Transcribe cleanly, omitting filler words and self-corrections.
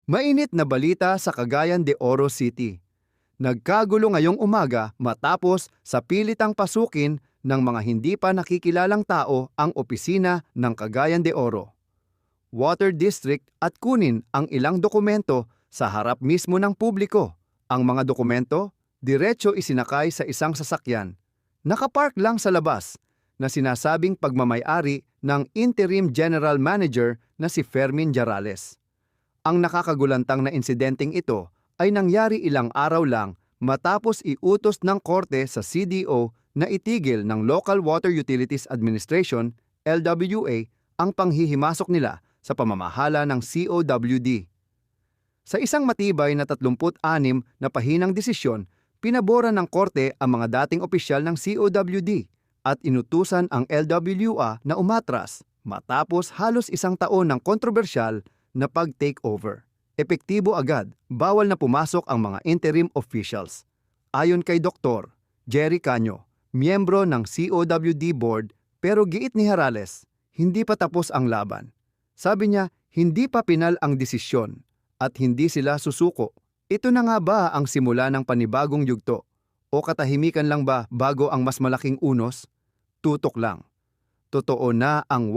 Mainit na balita sa Cagayan de Oro City. Nagkagulo ngayong umaga matapos sa pilitang pasukin ng mga hindi pa nakikilalang tao ang opisina ng Cagayan de Oro Water District at kunin ang ilang dokumento sa harap mismo ng publiko. Ang mga dokumento, diretso isinakay sa isang sasakyan. Nakapark lang sa labas na sinasabing pagmamay-ari ng Interim General Manager na si Fermin Jarales. Ang nakakagulantang na insidenteng ito ay nangyari ilang araw lang matapos iutos ng korte sa CDO na itigil ng Local Water Utilities Administration, LWA, ang panghihimasok nila sa pamamahala ng COWD. Sa isang matibay na 36 na pahinang desisyon, pinabora ng korte ang mga dating opisyal ng COWD at inutusan ang LWA na umatras matapos halos isang taon ng kontrobersyal na pag-takeover. Epektibo agad, bawal na pumasok ang mga interim officials. Ayon kay Dr. Jerry Caño, miyembro ng COWD Board, pero giit ni Jarales, hindi pa tapos ang laban. Sabi niya, hindi pa pinal ang desisyon at hindi sila susuko. Ito na nga ba ang simula ng panibagong yugto? O katahimikan lang ba bago ang mas malaking unos? Tutok lang. Totoo na ang